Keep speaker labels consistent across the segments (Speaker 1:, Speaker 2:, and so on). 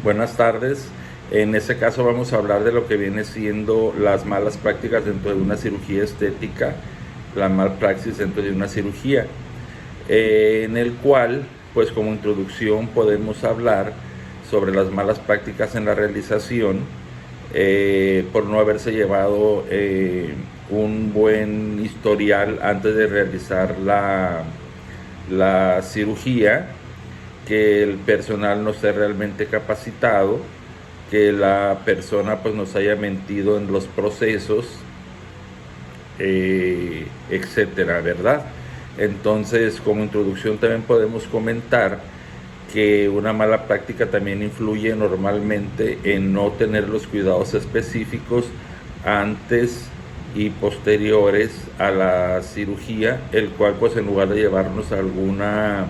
Speaker 1: Buenas tardes. En este caso vamos a hablar de lo que viene siendo las malas prácticas dentro de una cirugía estética, la malpraxis dentro de una cirugía, en el cual, pues como introducción podemos hablar sobre las malas prácticas en la realización, por no haberse llevado un buen historial antes de realizar la cirugía, que el personal no esté realmente capacitado, que la persona pues nos haya mentido en los procesos, etcétera, ¿verdad? Entonces, como introducción también podemos comentar que una mala práctica también influye normalmente en no tener los cuidados específicos antes y posteriores a la cirugía, el cual pues en lugar de llevarnos a alguna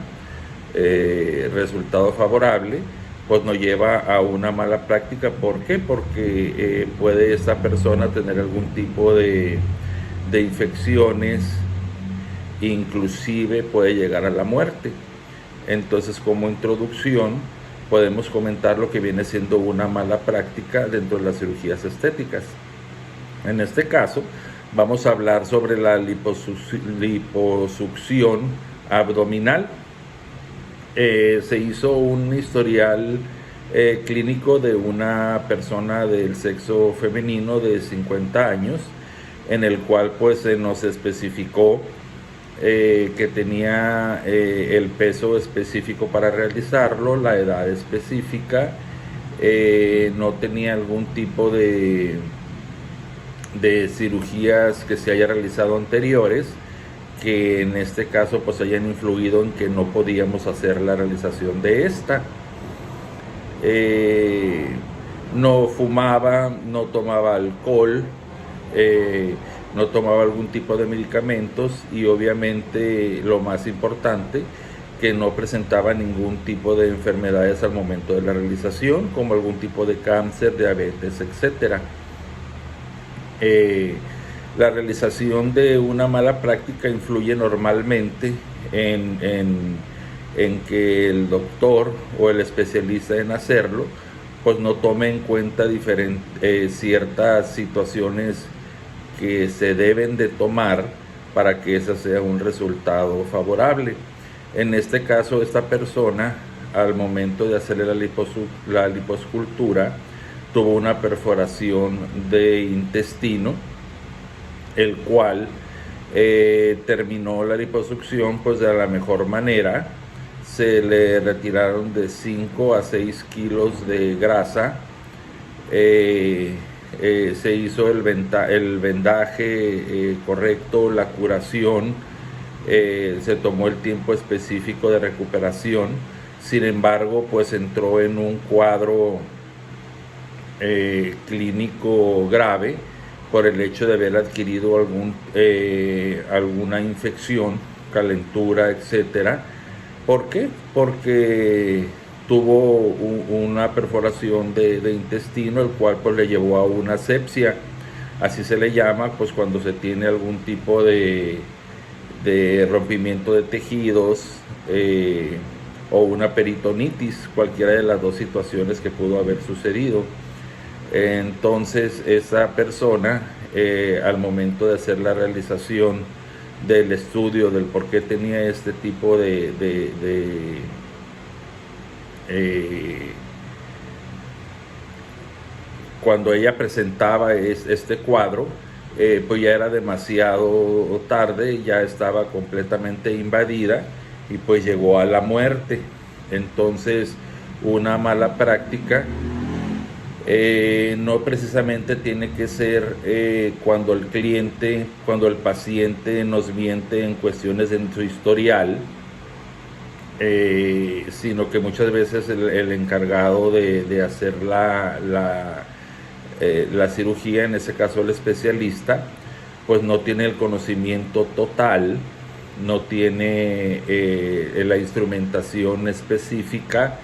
Speaker 1: resultado favorable, pues nos lleva a una mala práctica. ¿Por qué? Porque puede esta persona tener algún tipo de infecciones, inclusive puede llegar a la muerte. Entonces, como introducción, podemos comentar lo que viene siendo una mala práctica dentro de las cirugías estéticas. En este caso, vamos a hablar sobre la liposucción abdominal. Se hizo un historial clínico de una persona del sexo femenino de 50 años, en el cual pues se nos especificó que tenía el peso específico para realizarlo, la edad específica, no tenía algún tipo de cirugías que se haya realizado anteriores, que en este caso pues hayan influido en que no podíamos hacer la realización de esta. No fumaba, no tomaba alcohol, no tomaba algún tipo de medicamentos y obviamente lo más importante, que no presentaba ningún tipo de enfermedades al momento de la realización, como algún tipo de cáncer, diabetes, etcétera. La realización de una mala práctica influye normalmente en que el doctor o el especialista en hacerlo pues no tome en cuenta ciertas situaciones que se deben de tomar para que ese sea un resultado favorable. En este caso, esta persona, al momento de hacerle la liposcultura, tuvo una perforación de intestino, el cual terminó la liposucción pues de la mejor manera. Se le retiraron de 5 a 6 kilos de grasa, se hizo el vendaje correcto, la curación, se tomó el tiempo específico de recuperación. Sin embargo, pues entró en un cuadro clínico grave por el hecho de haber adquirido alguna infección, calentura, etcétera. ¿Por qué? Porque tuvo una perforación de intestino, el cual pues le llevó a una asepsia. Así se le llama pues cuando se tiene algún tipo de rompimiento de tejidos, o una peritonitis, cualquiera de las dos situaciones que pudo haber sucedido. Entonces esa persona, al momento de hacer la realización del estudio del por qué tenía este tipo cuando ella presentaba este cuadro, pues ya era demasiado tarde, ya estaba completamente invadida y pues llegó a la muerte. Entonces, una mala práctica no precisamente tiene que ser cuando el paciente nos miente en cuestiones de su historial, sino que muchas veces el encargado de hacer la cirugía, en ese caso el especialista, pues no tiene el conocimiento total, no tiene la instrumentación específica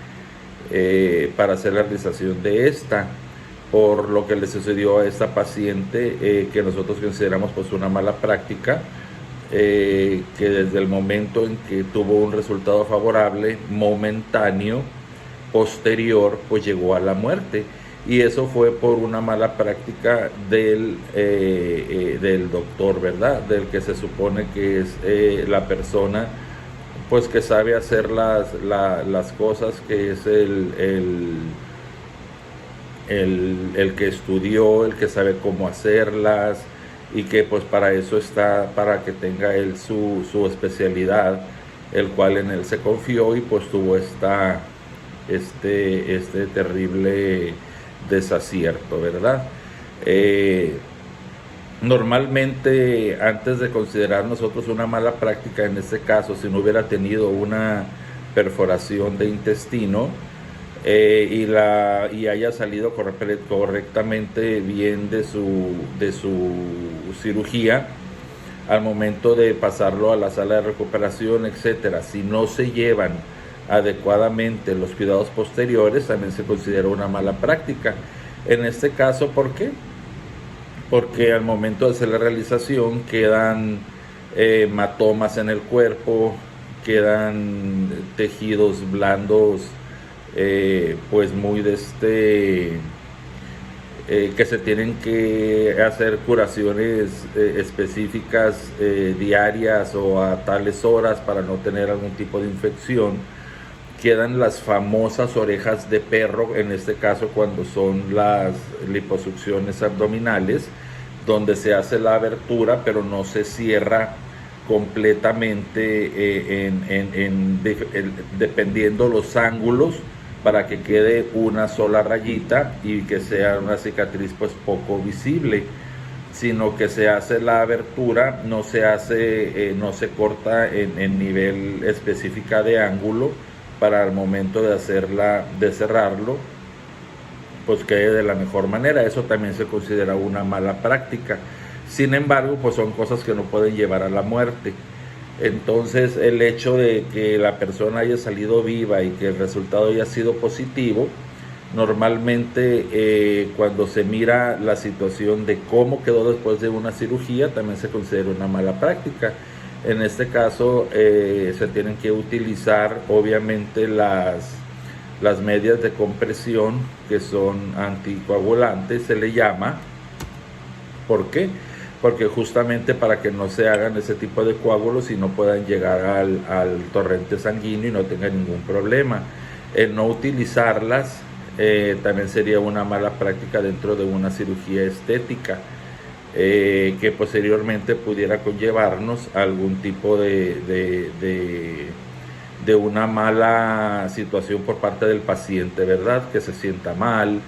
Speaker 1: para hacer la realización de esta, por lo que le sucedió a esta paciente, que nosotros consideramos pues una mala práctica, que desde el momento en que tuvo un resultado favorable momentáneo, posterior pues llegó a la muerte, y eso fue por una mala práctica del doctor, ¿verdad? Del que se supone que es la persona pues que sabe hacer las cosas, que es el que estudió, el que sabe cómo hacerlas, y que pues para eso está, para que tenga él su especialidad, el cual en él se confió, y pues tuvo este terrible desacierto, ¿verdad? Normalmente, antes de considerar nosotros una mala práctica, en este caso, si no hubiera tenido una perforación de intestino, y haya salido correctamente bien de su cirugía, al momento de pasarlo a la sala de recuperación, etcétera, si no se llevan adecuadamente los cuidados posteriores, también se considera una mala práctica. En este caso, ¿por qué? Porque al momento de hacer la realización quedan hematomas en el cuerpo, quedan tejidos blandos, pues muy que se tienen que hacer curaciones específicas diarias o a tales horas para no tener algún tipo de infección. Quedan las famosas orejas de perro, en este caso cuando son las liposucciones abdominales, donde se hace la abertura pero no se cierra completamente, dependiendo los ángulos, para que quede una sola rayita y que sea una cicatriz pues poco visible, sino que se hace la abertura, no se corta en nivel específica de ángulo, para el momento de cerrarlo, pues quede de la mejor manera. Eso también se considera una mala práctica. Sin embargo, pues son cosas que no pueden llevar a la muerte. Entonces, el hecho de que la persona haya salido viva y que el resultado haya sido positivo, normalmente cuando se mira la situación de cómo quedó después de una cirugía, también se considera una mala práctica. En este caso se tienen que utilizar obviamente las medias de compresión, que son anticoagulantes, se le llama. ¿Por qué? Porque justamente para que no se hagan ese tipo de coágulos y no puedan llegar al torrente sanguíneo y no tengan ningún problema. El no utilizarlas también sería una mala práctica dentro de una cirugía estética, que posteriormente pudiera conllevarnos a algún tipo de una mala situación por parte del paciente, ¿verdad? Que se sienta mal,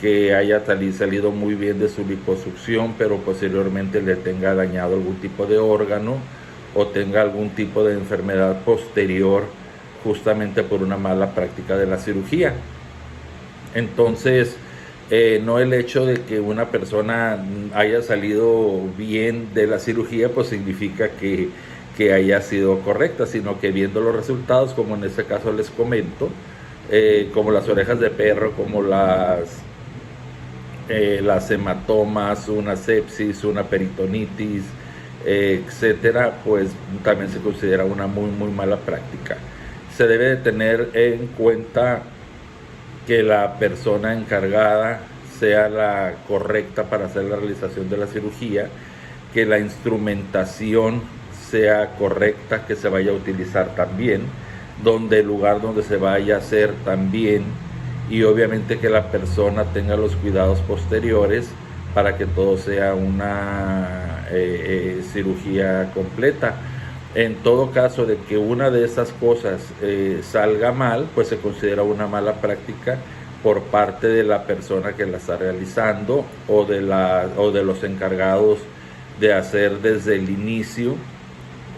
Speaker 1: que haya salido muy bien de su liposucción, pero posteriormente le tenga dañado algún tipo de órgano o tenga algún tipo de enfermedad posterior, justamente por una mala práctica de la cirugía. Entonces, no el hecho de que una persona haya salido bien de la cirugía pues significa que haya sido correcta, sino que viendo los resultados, como en este caso les comento, como las orejas de perro, como las hematomas, una sepsis, una peritonitis, etcétera, pues también se considera una muy mala práctica. Se debe de tener en cuenta que la persona encargada sea la correcta para hacer la realización de la cirugía, que la instrumentación sea correcta, que se vaya a utilizar también, donde el lugar donde se vaya a hacer también, y obviamente que la persona tenga los cuidados posteriores para que todo sea una cirugía completa. En todo caso de que una de esas cosas salga mal, pues se considera una mala práctica por parte de la persona que la está realizando o de los encargados de hacer desde el inicio.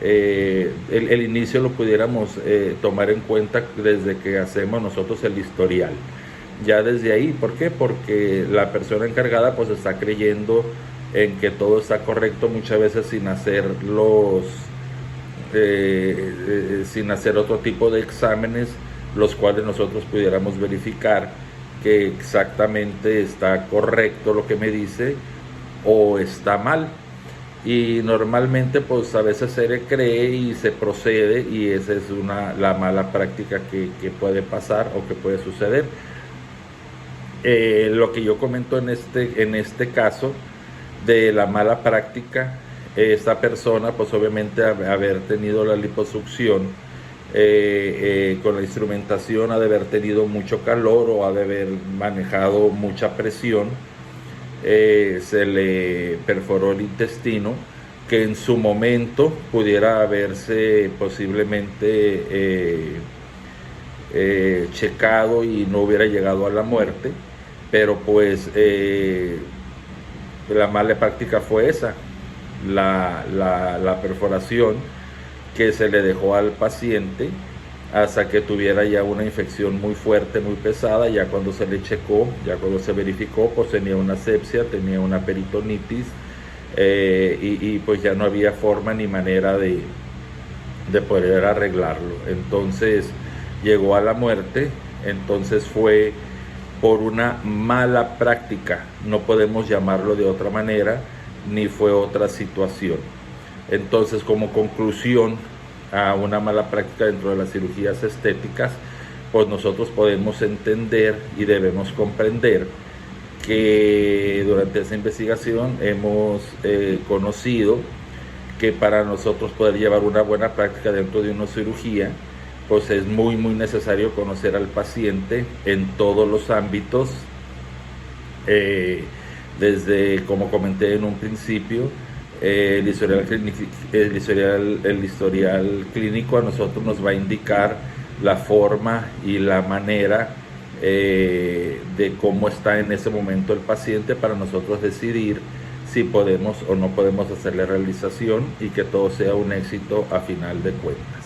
Speaker 1: El inicio lo pudiéramos tomar en cuenta desde que hacemos nosotros el historial. Ya desde ahí, ¿por qué? Porque la persona encargada pues está creyendo en que todo está correcto, muchas veces sin hacer otro tipo de exámenes, los cuales nosotros pudiéramos verificar que exactamente está correcto lo que me dice o está mal. y normalmente pues a veces se le cree y se procede, y esa es la mala práctica que puede pasar o que puede suceder. Lo que yo comento en este caso de la mala práctica, esta persona pues obviamente haber tenido la liposucción con la instrumentación, ha de haber tenido mucho calor o ha de haber manejado mucha presión, se le perforó el intestino, que en su momento pudiera haberse posiblemente checado y no hubiera llegado a la muerte, pero pues la mala práctica fue esa, la perforación que se le dejó al paciente hasta que tuviera ya una infección muy fuerte, muy pesada. Ya cuando se le checó, ya cuando se verificó, pues tenía una sepsia, tenía una peritonitis, y pues ya no había forma ni manera de poder arreglarlo. Entonces llegó a la muerte. Entonces fue por una mala práctica, no podemos llamarlo de otra manera, ni fue otra situación. Entonces, como conclusión a una mala práctica dentro de las cirugías estéticas, pues nosotros podemos entender y debemos comprender que durante esa investigación hemos conocido que para nosotros poder llevar una buena práctica dentro de una cirugía, pues es muy necesario conocer al paciente en todos los ámbitos, desde, como comenté en un principio, el historial clínico a nosotros nos va a indicar la forma y la manera de cómo está en ese momento el paciente, para nosotros decidir si podemos o no podemos hacerle realización y que todo sea un éxito a final de cuentas.